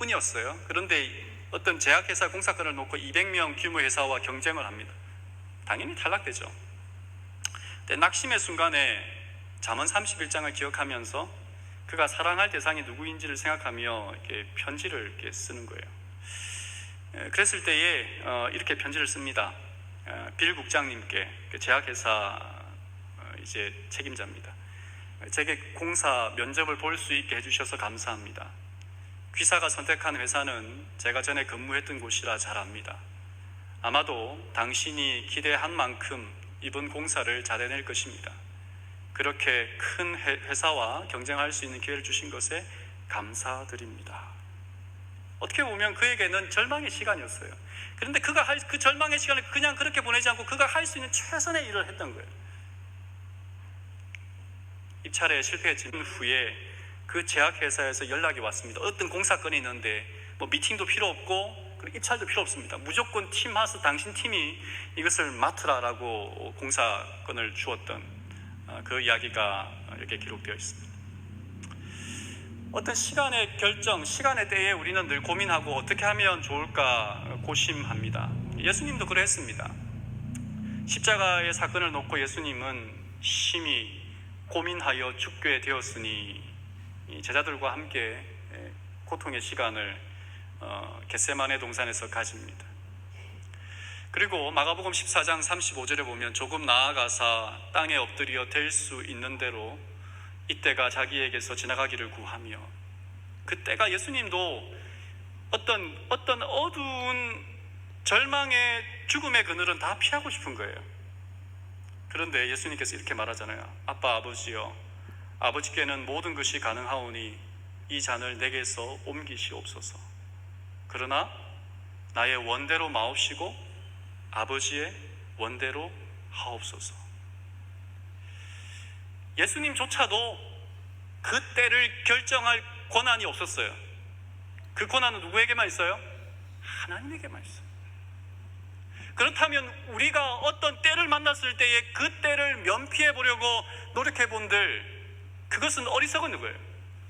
뿐이었어요. 그런데 어떤 제약회사 공사권을 놓고 200명 규모 회사와 경쟁을 합니다. 당연히 탈락되죠. 근데 낙심의 순간에 잠언 31장을 기억하면서 그가 사랑할 대상이 누구인지를 생각하며 이렇게 편지를 이렇게 쓰는 거예요. 그랬을 때에 이렇게 편지를 씁니다. 빌 국장님께, 제약회사 이제 책임자입니다. 제게 공사 면접을 볼 수 있게 해주셔서 감사합니다. 귀사가 선택한 회사는 제가 전에 근무했던 곳이라 잘 압니다. 아마도 당신이 기대한 만큼 이번 공사를 잘 해낼 것입니다. 그렇게 큰 회사와 경쟁할 수 있는 기회를 주신 것에 감사드립니다. 어떻게 보면 그에게는 절망의 시간이었어요. 그런데 그가 그 절망의 시간을 그냥 그렇게 보내지 않고 그가 할 수 있는 최선의 일을 했던 거예요. 입찰에 실패했지만 후에 그 제약회사에서 연락이 왔습니다. 어떤 공사건이 있는데 뭐 미팅도 필요 없고 입찰도 필요 없습니다. 무조건 팀 하스 당신 팀이 이것을 맡으라라고 공사건을 주었던 그 이야기가 이렇게 기록되어 있습니다. 어떤 시간의 결정, 시간의 때에 우리는 늘 고민하고 어떻게 하면 좋을까 고심합니다. 예수님도 그랬습니다. 십자가의 사건을 놓고 예수님은 심히 고민하여 죽게 되었으니 제자들과 함께 고통의 시간을 겟세마네 동산에서 가집니다. 그리고 마가복음 14장 35절에 보면 조금 나아가사 땅에 엎드려 될 수 있는 대로 이때가 자기에게서 지나가기를 구하며, 그때가 예수님도 어떤 어두운 절망의 죽음의 그늘은 다 피하고 싶은 거예요. 그런데 예수님께서 이렇게 말하잖아요. 아빠 아버지여, 아버지께는 모든 것이 가능하오니 이 잔을 내게서 옮기시옵소서. 그러나 나의 원대로 마옵시고 아버지의 원대로 하옵소서. 예수님조차도 그 때를 결정할 권한이 없었어요. 그 권한은 누구에게만 있어요? 하나님에게만 있어요. 그렇다면 우리가 어떤 때를 만났을 때에 그 때를 면피해 보려고 노력해 본들, 그것은 어리석은 거예요.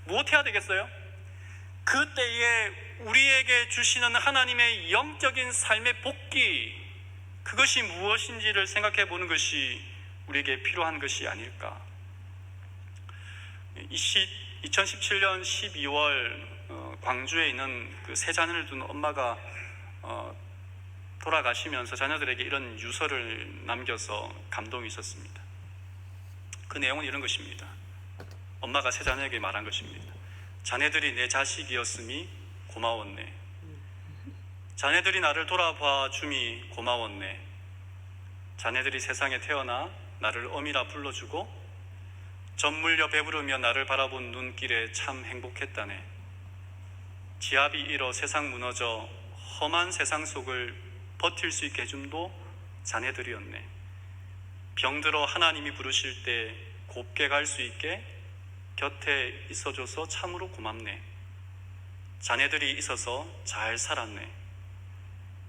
무엇 해야 되겠어요? 그 때에 우리에게 주시는 하나님의 영적인 삶의 복귀, 그것이 무엇인지를 생각해 보는 것이 우리에게 필요한 것이 아닐까. 2017년 12월 광주에 있는 그 세 자녀를 둔 엄마가 돌아가시면서 자녀들에게 이런 유서를 남겨서 감동이 있었습니다. 그 내용은 이런 것입니다. 엄마가 세 자녀에게 말한 것입니다. 자네들이 내 자식이었음이 고마웠네. 자네들이 나를 돌아봐 줌이 고마웠네. 자네들이 세상에 태어나 나를 어미라 불러주고 젖물려 배부르며 나를 바라본 눈길에 참 행복했다네. 지압이 일어 세상 무너져 험한 세상 속을 버틸 수 있게 해줌도 자네들이었네. 병들어 하나님이 부르실 때 곱게 갈 수 있게 곁에 있어줘서 참으로 고맙네. 자네들이 있어서 잘 살았네.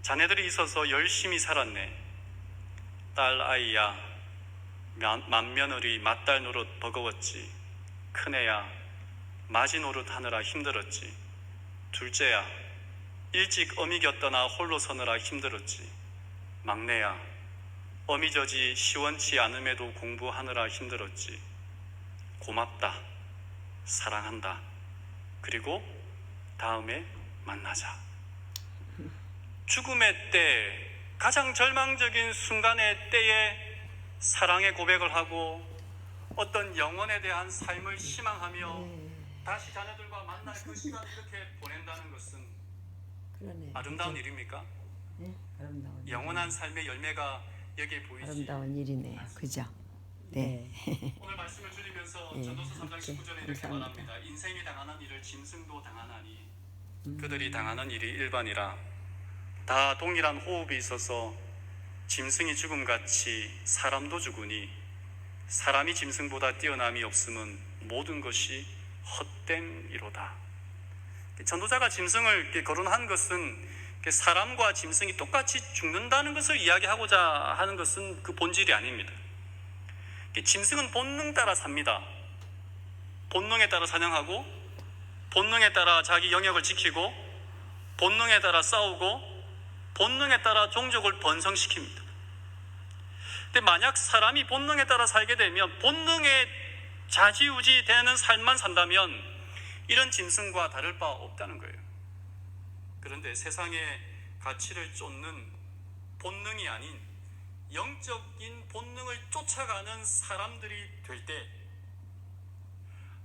자네들이 있어서 열심히 살았네. 딸 아이야, 맏며느리 맏딸 노릇 버거웠지. 큰애야, 맞이 노릇 하느라 힘들었지. 둘째야, 일찍 어미 곁 떠나 홀로 서느라 힘들었지. 막내야, 어미저지 시원치 않음에도 공부하느라 힘들었지. 고맙다, 사랑한다, 그리고 다음에 만나자. 죽음의 때, 가장 절망적인 순간의 때에 사랑의 고백을 하고 어떤 영혼에 대한 삶을 희망하며 다시 자녀들과 만날 그 시간을 이렇게 보낸다는 것은 아름다운 일입니까? 네, 아름다운 영원한 삶의 열매가 여기에 보이지. 아름다운 일이네요. 그죠? 네. 오늘 말씀을 줄이면서 네, 전도서 3장 함께 19절에 이렇게 감사합니다. 말합니다. 인생이 당하는 일을 짐승도 당하나니 그들이 당하는 일이 일반이라. 다 동일한 호흡이 있어서 짐승이 죽음같이 사람도 죽으니 사람이 짐승보다 뛰어남이 없음은 모든 것이 헛됨이로다. 전도자가 짐승을 이렇게 거론한 것은 사람과 짐승이 똑같이 죽는다는 것을 이야기하고자 하는 것은 그 본질이 아닙니다. 짐승은 본능 따라 삽니다. 본능에 따라 사냥하고 본능에 따라 자기 영역을 지키고 본능에 따라 싸우고 본능에 따라 종족을 번성시킵니다. 근데 만약 사람이 본능에 따라 살게 되면, 본능에 좌지우지 되는 삶만 산다면 이런 짐승과 다를 바 없다는 거예요. 그런데 세상의 가치를 쫓는 본능이 아닌 영적인 본능을 쫓아가는 사람들이 될 때,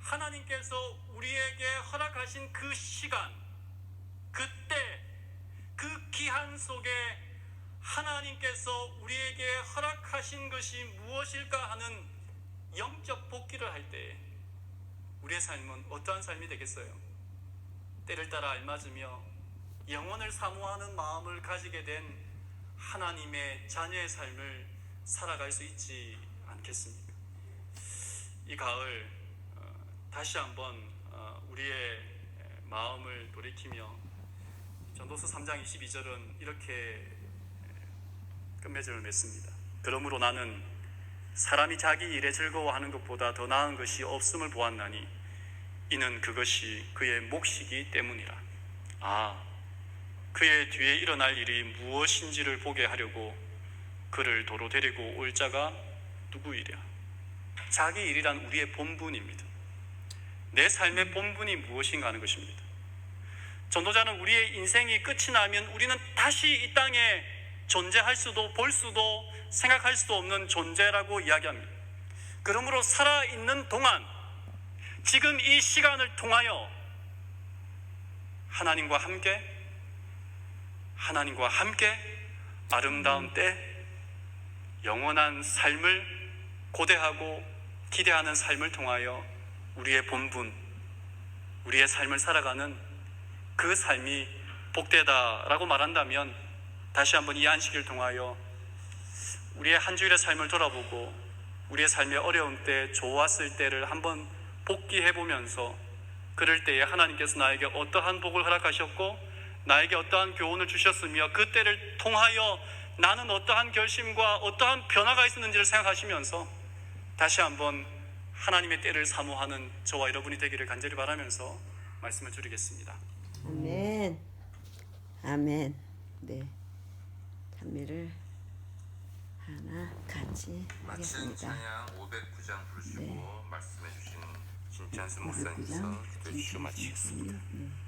하나님께서 우리에게 허락하신 그 시간, 그때, 그 기한 속에 하나님께서 우리에게 허락하신 것이 무엇일까 하는 영적 복귀를 할 때 우리의 삶은 어떠한 삶이 되겠어요? 때를 따라 알맞으며 영원을 사모하는 마음을 가지게 된 하나님의 자녀의 삶을 살아갈 수 있지 않겠습니까? 이 가을 다시 한번 우리의 마음을 돌이키며, 전도서 3장 22절은 이렇게 끝맺음을 맺습니다. 그러므로 나는 사람이 자기 일에 즐거워하는 것보다 더 나은 것이 없음을 보았나니 이는 그것이 그의 몫이기 때문이라. 그의 뒤에 일어날 일이 무엇인지를 보게 하려고 그를 도로 데리고 올 자가 누구이랴. 자기 일이란 우리의 본분입니다. 내 삶의 본분이 무엇인가 하는 것입니다. 전도자는 우리의 인생이 끝이 나면 우리는 다시 이 땅에 존재할 수도 볼 수도 생각할 수도 없는 존재라고 이야기합니다. 그러므로 살아있는 동안, 지금 이 시간을 통하여 하나님과 함께 아름다운 때, 영원한 삶을 고대하고 기대하는 삶을 통하여 우리의 본분, 우리의 삶을 살아가는 그 삶이 복되다라고 말한다면, 다시 한번 이 안식일을 통하여 우리의 한 주일의 삶을 돌아보고 우리의 삶의 어려운 때, 좋았을 때를 한번 복귀해보면서, 그럴 때에 하나님께서 나에게 어떠한 복을 허락하셨고 나에게 어떠한 교훈을 주셨으며 그 때를 통하여 나는 어떠한 결심과 어떠한 변화가 있었는지를 생각하시면서 다시 한번 하나님의 때를 사모하는 저와 여러분이 되기를 간절히 바라면서 말씀을 드리겠습니다. 아멘. 아멘. 네. 찬미를 하나 같이 마친 하겠습니다. 찬양 509장 부르시고 네. 말씀해 주신 진찬수 목사님께서 기도해 주시고 마치겠습니다. 네.